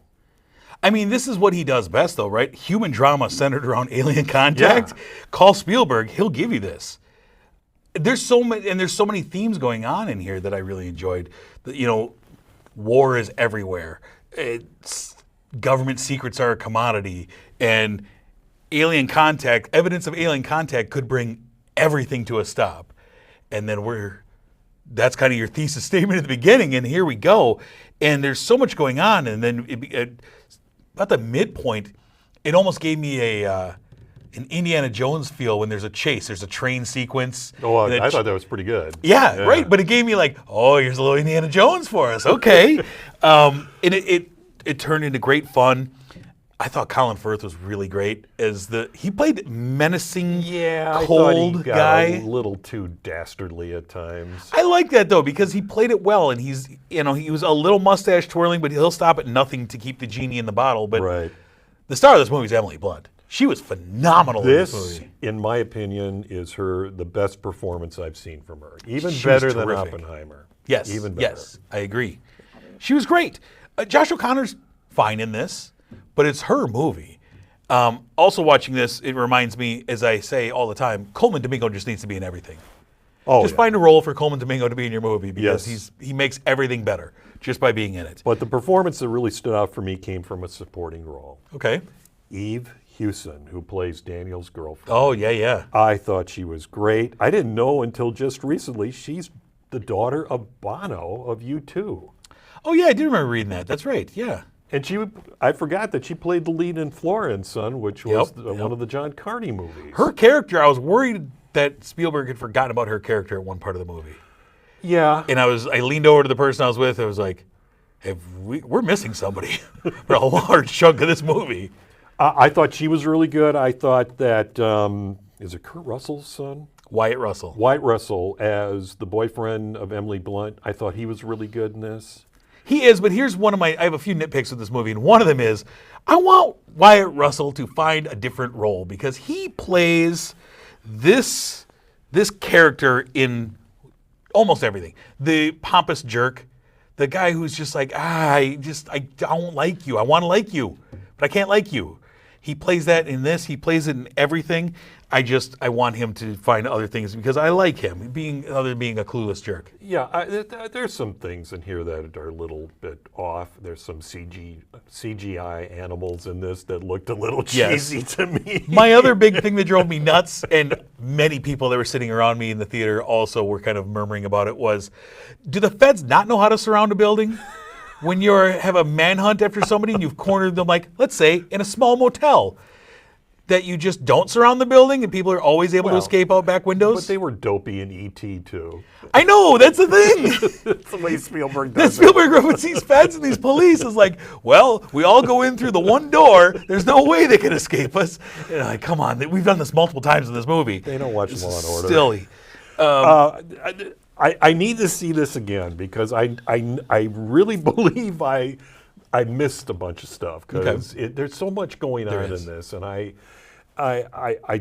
I mean, this is what he does best, though, right? Human drama centered around alien contact. Yeah. Call Spielberg; he'll give you this. There's so many themes going on in here that I really enjoyed. War is everywhere. Government secrets are a commodity, and evidence of alien contact could bring everything to a stop. And then that's kind of your thesis statement at the beginning, and here we go. And there's so much going on, and then about the midpoint, it almost gave me an Indiana Jones feel when there's a chase. There's a train sequence. Oh, and I thought that was pretty good. Yeah, right. But it gave me like, oh, here's a little Indiana Jones for us. Okay. And it turned into great fun. I thought Colin Firth was really great he played menacing, I thought cold he got guy. a little too dastardly at times. I like that though because he played it well, and he was a little mustache twirling, but he'll stop at nothing to keep the genie in the bottle. But Right. the star of this movie is Emily Blunt. She was phenomenal in this This, movie. in my opinion, is the best performance I've seen from her. Even She was better than terrific. Oppenheimer. Yes, Even better. yes, I agree. She was great. Josh O'Connor's fine in this, but it's her movie. Also watching this, it reminds me, as I say all the time, Coleman Domingo just needs to be in everything. Oh, Just yeah. find a role for Coleman Domingo to be in your movie because Yes. he makes everything better just by being in it. But the performance that really stood out for me came from a supporting role. Okay. Eve Hewson, who plays Daniel's girlfriend. Oh, yeah. I thought she was great. I didn't know until just recently she's the daughter of Bono of U2. Oh, yeah, I do remember reading that. That's right, yeah. And I forgot that she played the lead in Flora and Son, which was Yep. one of the John Carney movies. Her character, I was worried that Spielberg had forgotten about her character at one part of the movie. Yeah. And I leaned over to the person I was with, I was like, we're missing somebody for a large chunk of this movie. I thought she was really good. I thought that, is it Kurt Russell's son? Wyatt Russell. Wyatt Russell as the boyfriend of Emily Blunt. I thought he was really good in this. He is, but here's I have a few nitpicks with this movie, and one of them is, I want Wyatt Russell to find a different role because he plays this character in almost everything. The pompous jerk, the guy who's just like, I don't like you. I want to like you, but I can't like you. He plays that in this. He plays it in everything. I want him to find other things because I like him, other than being a clueless jerk. Yeah, there's some things in here that are a little bit off. There's some CGI animals in this that looked a little Yes. cheesy to me. My other big thing that drove me nuts, and many people that were sitting around me in the theater also were kind of murmuring about it, was, do the feds not know how to surround a building? When you have a manhunt after somebody and you've cornered them, like, let's say, in a small motel, that you just don't surround the building and people are always able to Well, escape out back windows? But they were dopey in E.T. too. I know, that's the thing. That's the way Spielberg That does it. Spielberg with these feds and these police is like, well, we all go in through the one door. There's no way they can escape us. And like, come on, we've done this multiple times in this movie. They don't watch Law and Order. Silly. I need to see this again because I really believe I missed a bunch of stuff because there's so much going on is. in this, and I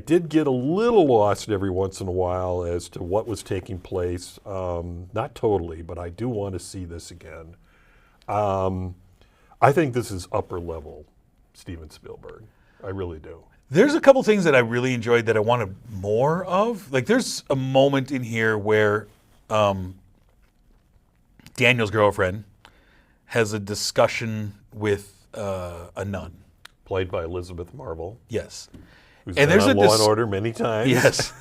did get a little lost every once in a while as to what was taking place. Not totally, but I do want to see this again. I think this is upper level Steven Spielberg. I really do. There's a couple things that I really enjoyed that I wanted more of. Like, there's a moment in here where Daniel's girlfriend has a discussion with a nun. Played by Elizabeth Marvel, Yes. who's And been there's on a Law dis- and Order many times. Yes.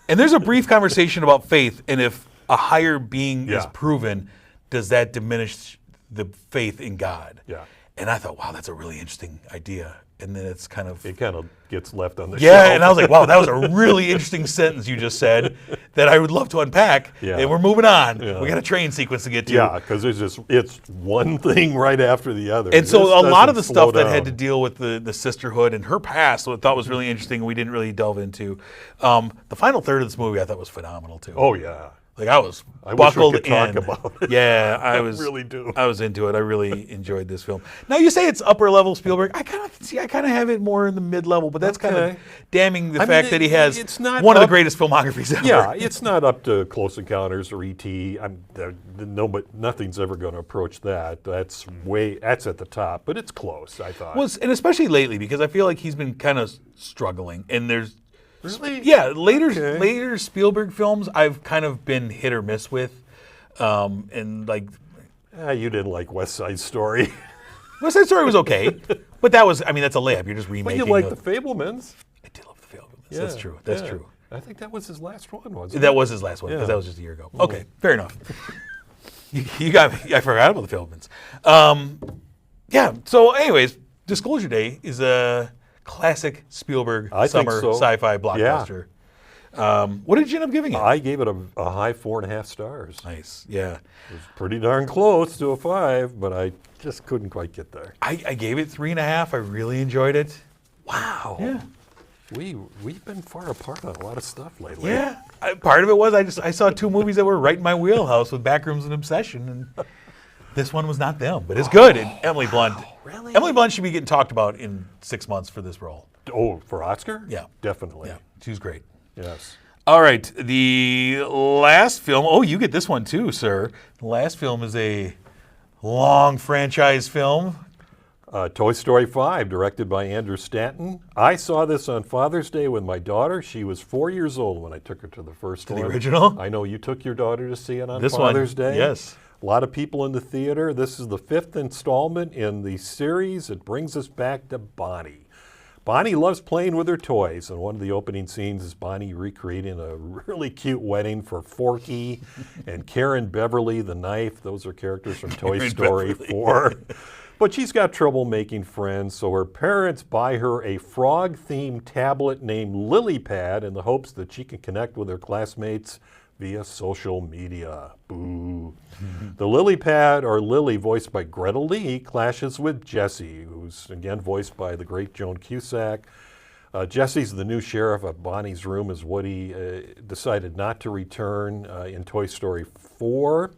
And there's a brief conversation about faith, and if a higher being is Yeah. proven, does that diminish the faith in God? Yeah. And I thought, wow, that's a really interesting idea. And then it's kind of... It kind of gets left on the Yeah, shelf. and I was like, wow, that was a really interesting sentence you just said that I would love to unpack. Yeah. And we're moving on. Yeah. We got a train sequence to get to. Yeah, because it's one thing right after the other. And so This a lot of the doesn't slow stuff that had to down. deal with the sisterhood and her past, what I thought was really interesting, and we didn't really delve into. The final third of this movie I thought was phenomenal too. Oh yeah, Like I was I wish we buckled could talk in. about it. Yeah, I I was really do. I was into it. I really enjoyed this film. Now you say it's upper level Spielberg. I kind of have it more in the mid level, but that's kind of Okay. damning the I mean, fact that he has it's not one of the up- greatest filmographies ever. Yeah, it's not up to Close Encounters or E.T. Nothing's ever going to approach that. That's at the top, but it's close. I thought. And especially lately because I feel like he's been kind of struggling, and there's Really? Yeah, later Okay. Spielberg films I've kind of been hit or miss with, and like You didn't like West Side Story. West Side Story was okay, but that's a layup. You're just But remaking. you like The Fablemans. I did love the film. That's true. That's yeah. true. I think that was his last one, wasn't it? That was his last one because Yeah. that was just a year ago. Okay, fair enough. you got me. I forgot about the Fablemans. Yeah. So, anyways, Disclosure Day is a classic Spielberg I think summer so. sci-fi blockbuster. What did you end up giving it? I gave it a high 4.5 stars. Nice. Yeah. It was pretty darn close to a 5, but I just couldn't quite get there. I gave it 3.5. I really enjoyed it. Wow. Yeah. We've been far apart on a lot of stuff lately. Yeah. Part of it was I saw two movies that were right in my wheelhouse with Backrooms and Obsession, and this one was not them, but it's good. And Emily Blunt. Really? Emily Blunt should be getting talked about in 6 months for this role. Oh, for Oscar? Yeah. Definitely. Yeah, she was great. Yes. All right, the last film. Oh, you get this one too, sir. The last film is a long franchise film. Toy Story 5, directed by Andrew Stanton. I saw this on Father's Day with my daughter. She was 4 years old when I took her to the first one. The original? I know you took your daughter to see it on This Father's one, Day. yes. A lot of people in the theater. This is the 5th installment in the series. It brings us back to Bonnie. Bonnie loves playing with her toys, and one of the opening scenes is Bonnie recreating a really cute wedding for Forky and Karen Beverly the knife. Those are characters from Toy Karen Story Beverly. 4. But she's got trouble making friends, so her parents buy her a frog-themed tablet named LilyPad in the hopes that she can connect with her classmates via social media. Boo. The LilyPad, or Lily, voiced by Greta Lee, clashes with Jessie, who's again voiced by the great Joan Cusack. Jessie's the new sheriff at Bonnie's room as Woody decided not to return in Toy Story 4.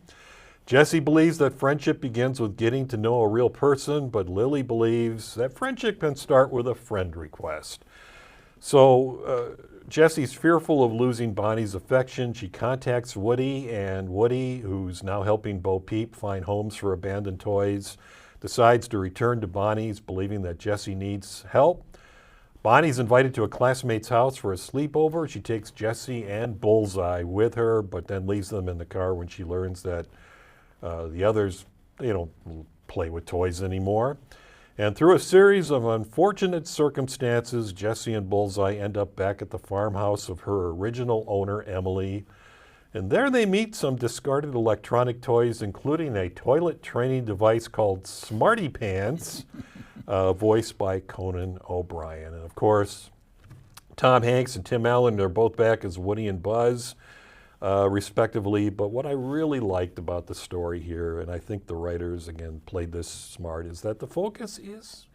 Jessie believes that friendship begins with getting to know a real person, but Lily believes that friendship can start with a friend request. So Jessie's fearful of losing Bonnie's affection. She contacts Woody, and Woody, who's now helping Bo Peep find homes for abandoned toys, decides to return to Bonnie's, believing that Jessie needs help. Bonnie's invited to a classmate's house for a sleepover. She takes Jessie and Bullseye with her, but then leaves them in the car when she learns that the others, they don't play with toys anymore. And through a series of unfortunate circumstances, Jessie and Bullseye end up back at the farmhouse of her original owner, Emily. And there they meet some discarded electronic toys, including a toilet training device called Smarty Pants, voiced by Conan O'Brien. And of course, Tom Hanks and Tim Allen are both back as Woody and Buzz, respectively. But what I really liked about the story here, and I think the writers, again, played this smart, is that the focus is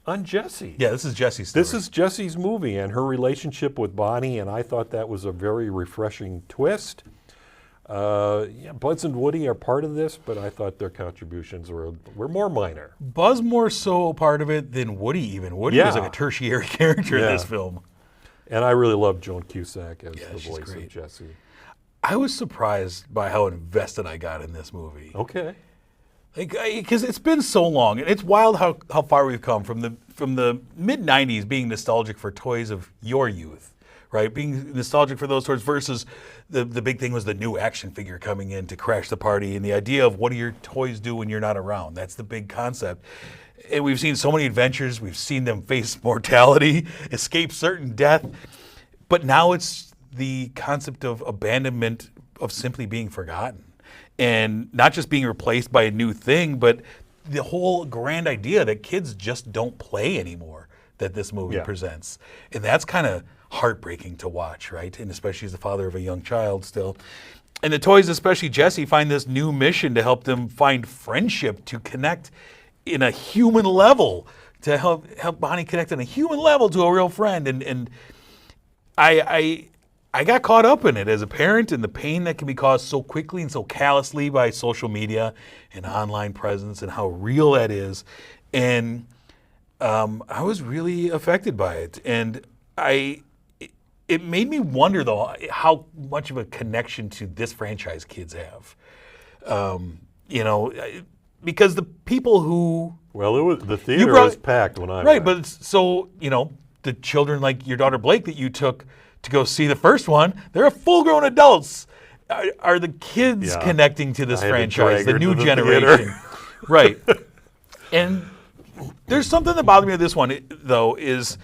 on Jessie. Yeah, this is Jessie's story. This is Jessie's movie and her relationship with Bonnie, and I thought that was a very refreshing twist. Yeah, Buzz and Woody are part of this, but I thought their contributions were more minor. Buzz more so a part of it than Woody even. Woody was Yeah. like a tertiary character in Yeah. this film. And I really love Joan Cusack as the she's voice great. of Jessie. I was surprised by how invested I got in this movie. Okay. Because it's been so long, and it's wild how far we've come from the mid '90s being nostalgic for toys of your youth, right? Being nostalgic for those toys versus the big thing was the new action figure coming in to crash the party, and the idea of what do your toys do when you're not around. That's the big concept. And we've seen so many adventures. We've seen them face mortality, escape certain death, but now it's the concept of abandonment, of simply being forgotten. And not just being replaced by a new thing, but the whole grand idea that kids just don't play anymore that this movie Yeah. presents. And that's kind of heartbreaking to watch, right? And especially as the father of a young child still. And the toys, especially Jessie, find this new mission to help them find friendship, to connect in a human level, to help Bonnie connect on a human level to a real friend. And I got caught up in it as a parent, and the pain that can be caused so quickly and so callously by social media and online presence, and how real that is. And I was really affected by it. And it made me wonder, though, how much of a connection to this franchise kids have. Because the people who... Well, the theater brought- was packed when I Right, went. but so, the children like your daughter Blake that you took to go see the first one, they're full-grown adults. Are the kids Yeah. connecting to this I had to franchise, drag the her new to the generation? theater. Right. And there's something that bothered me with this one, though, is,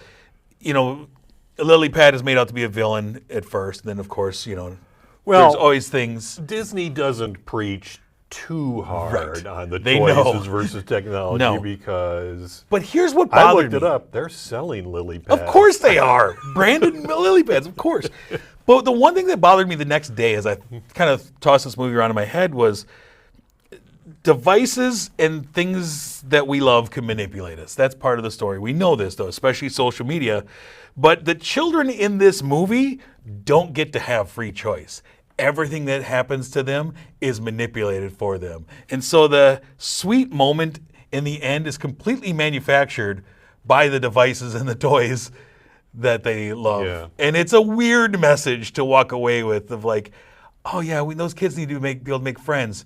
LilyPad is made out to be a villain at first, and then, of course, Well, there's always things... Disney doesn't preach too hard Right. on the They toys know. versus technology No. because But here's what I bothered looked me. it up. They're selling LilyPads. Of course they are. Branded lily pads, of course. But the one thing that bothered me the next day as I kind of tossed this movie around in my head was devices and things that we love can manipulate us. That's part of the story. We know this, though, especially social media. But the children in this movie don't get to have free choice. Everything that happens to them is manipulated for them. And so the sweet moment in the end is completely manufactured by the devices and the toys that they love. Yeah. And it's a weird message to walk away with of like, oh yeah, those kids need to be able to make friends.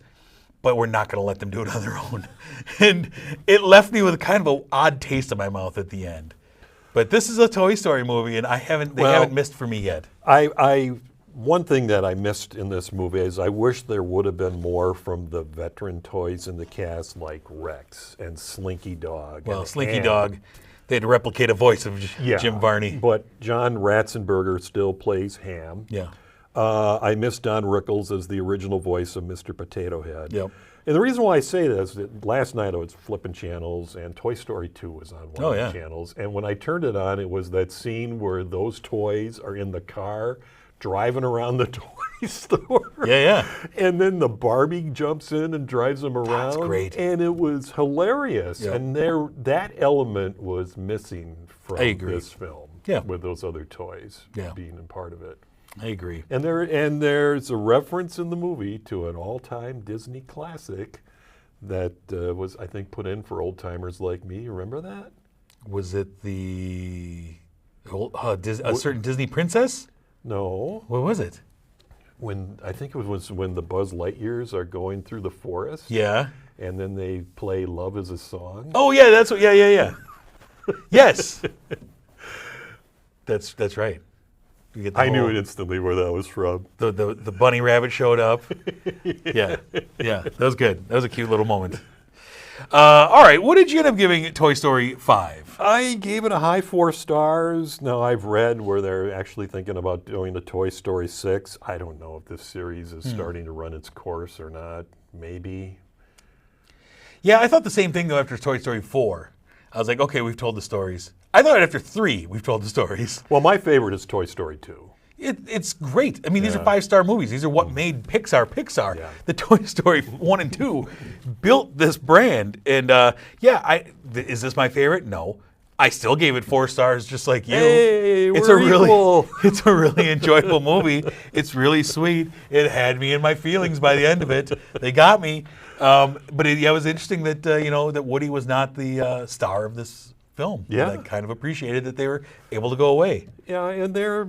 but we're not going to let them do it on their own. And it left me with kind of an odd taste in my mouth at the end. But this is a Toy Story movie, and they haven't missed for me yet. One thing that I missed in this movie is I wish there would have been more from the veteran toys in the cast, like Rex and Slinky Dog. Well, and Slinky Ann. Dog, they had to replicate a voice of Jim Varney. But John Ratzenberger still plays Ham. Yeah. I miss Don Rickles as the original voice of Mr. Potato Head. Yep. And the reason why I say this is that last night I was flipping channels and Toy Story 2 was on one of the channels. And when I turned it on, it was that scene where those toys are in the car driving around the toy store. Yeah. And then the Barbie jumps in and drives them around. That's great. And it was hilarious. Yep. And that element was missing from this film. Yeah. With those other toys being a part of it. I agree. And there's a reference in the movie to an all-time Disney classic that was, I think, put in for old-timers like me. You remember that? Was it a certain Disney princess? No. What was it? I think it was when the Buzz Lightyears are going through the forest. Yeah. And then they play "Love Is a Song." Oh yeah, that's what. Yeah. Yes. That's right. You get the I knew whole- it instantly where that was from. The bunny rabbit showed up. Yeah. That was good. That was a cute little moment. All right, what did you end up giving Toy Story 5? I gave it a high 4 stars. Now, I've read where they're actually thinking about doing a Toy Story 6. I don't know if this series is starting to run its course or not. Maybe. Yeah, I thought the same thing, though, after Toy Story 4. I was like, okay, we've told the stories. I thought after 3, we've told the stories. Well, my favorite is Toy Story 2. It's great. I mean, these are 5-star movies. These are what made Pixar. Yeah. The Toy Story 1 and 2 built this brand. And is this my favorite? No. I still gave it 4 stars, just like you. Hey, it's we're equal. It's a really enjoyable movie. It's really sweet. It had me in my feelings by the end of it. They got me. But it was interesting that that Woody was not the star of this film. Yeah. And I kind of appreciated that they were able to go away. Yeah, and they're,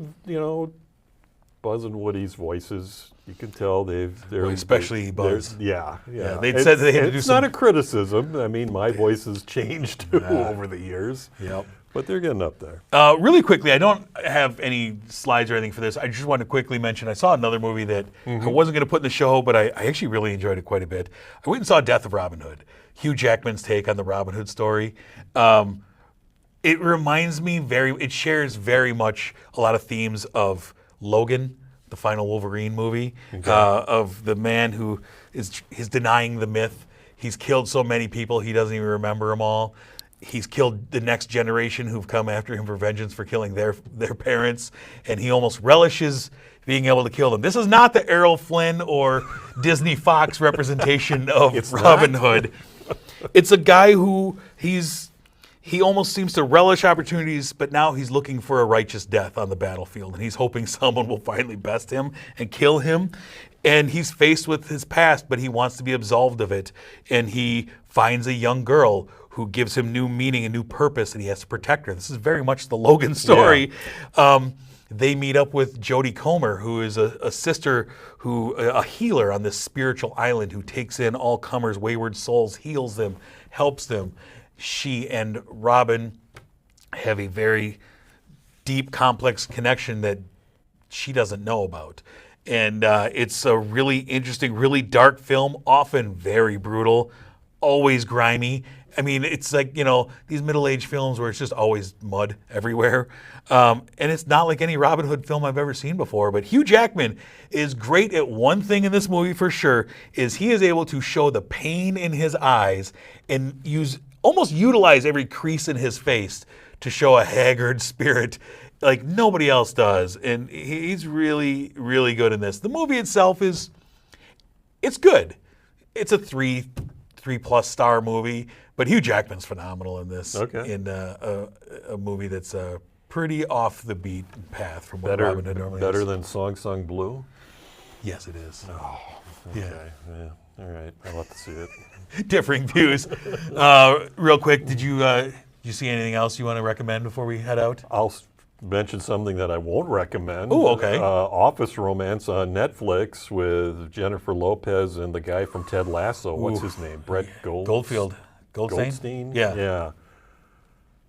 Buzz and Woody's voices, you can tell they're especially Buzz. Yeah. They'd said they had to do It's some- not a criticism. I mean, my voice has changed too over the years. Yep. But they're getting up there. Really quickly, I don't have any slides or anything for this. I just want to quickly mention I saw another movie that I wasn't going to put in the show, but I actually really enjoyed it quite a bit. I went and saw Death of Robin Hood, Hugh Jackman's take on the Robin Hood story. It reminds me it shares very much a lot of themes of Logan, the final Wolverine movie, of the man who is denying the myth. He's killed so many people, he doesn't even remember them all. He's killed the next generation who've come after him for vengeance for killing their parents, and he almost relishes being able to kill them. This is not the Errol Flynn or Disney Fox representation of Robin Hood. It's a guy who he almost seems to relish opportunities, but now he's looking for a righteous death on the battlefield, and he's hoping someone will finally best him and kill him. And he's faced with his past, but he wants to be absolved of it. And he finds a young girl who gives him new meaning and new purpose, and he has to protect her. This is very much the Logan story. Yeah. They meet up with Jodie Comer, who is a sister, a healer on this spiritual island who takes in all comers, wayward souls, heals them, helps them. She and Robin have a very deep, complex connection that she doesn't know about. And it's a really interesting, really dark film, often very brutal, always grimy. I mean, it's like, these middle-aged films where it's just always mud everywhere. And it's not like any Robin Hood film I've ever seen before. But Hugh Jackman is great at one thing in this movie for sure, is he is able to show the pain in his eyes and almost utilize every crease in his face to show a haggard spirit like nobody else does. And he's really, really good in this. The movie itself it's good. It's a 3+ star movie, but Hugh Jackman's phenomenal in this. Okay. In a movie that's pretty off the beat path from what Robin Hood normally Better is. than Song Sung Blue? Yes, it is. Oh, okay. Yeah. All right. I'll have to see it. Differing views. Real quick, did you see anything else you want to recommend before we head out? I'll mention something that I won't recommend. Ooh, okay. Office Romance on Netflix with Jennifer Lopez and the guy from Ted Lasso. What's his name? Brett Goldstein? Goldstein? Yeah. Yeah.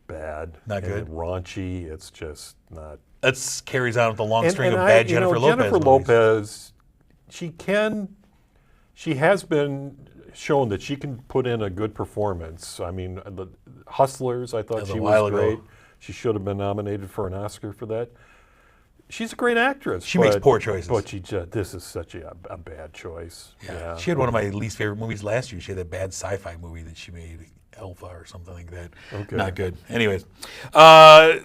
Bad. Not good. And raunchy. It's just not. That carries on with the long string of And bad Jennifer Lopez Jennifer movies. Lopez, she has been shown that she can put in a good performance. I mean, the Hustlers, I thought was a she while was ago. great. She should have been nominated for an Oscar for that. She's a great actress. She makes poor choices. But this is such a bad choice. Yeah. She had one of my least favorite movies last year. She had that bad sci-fi movie that she made, Alpha or something like that. Okay. Not good. Anyways,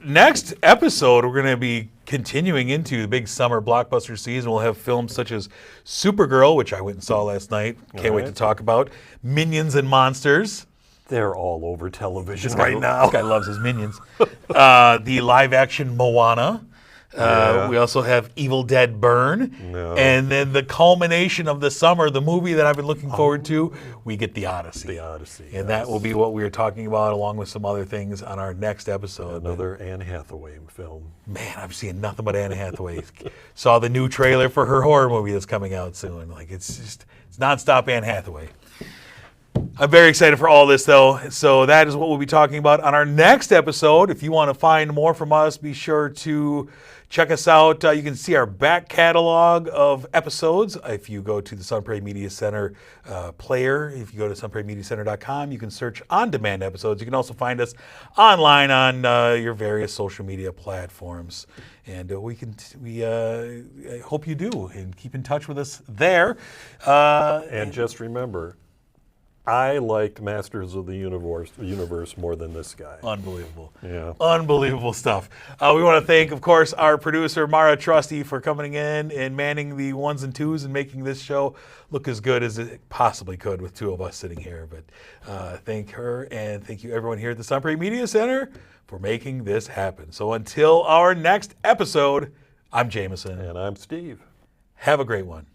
next episode, we're going to be continuing into the big summer blockbuster season. We'll have films such as Supergirl, which I went and saw last night. Can't wait to talk about. Minions and Monsters. They're all over television This guy- right now. This guy loves his Minions. The live-action Moana. Yeah. We also have Evil Dead Burn. No. And then the culmination of the summer, the movie that I've been looking forward to, we get The Odyssey. The Odyssey. And that will be what we are talking about along with some other things on our next episode. Another Anne Hathaway film. Man, I'm seeing nothing but Anne Hathaway. Saw the new trailer for her horror movie that's coming out soon. Like it's nonstop Anne Hathaway. I'm very excited for all this, though. So that is what we'll be talking about on our next episode. If you want to find more from us, be sure to check us out. You can see our back catalog of episodes. If you go to the Sun Prairie Media Center player, if you go to sunprairiemediacenter.com, you can search on-demand episodes. You can also find us online on your various social media platforms. And I hope you do, and keep in touch with us there. And just remember, I like Masters of the Universe more than this guy. Unbelievable. Yeah. Unbelievable stuff. We want to thank, of course, our producer, Mara Trusty, for coming in and manning the ones and twos and making this show look as good as it possibly could with two of us sitting here. But thank her, and thank you everyone here at the Sun Prairie Media Center for making this happen. So until our next episode, I'm Jameson. And I'm Steve. Have a great one.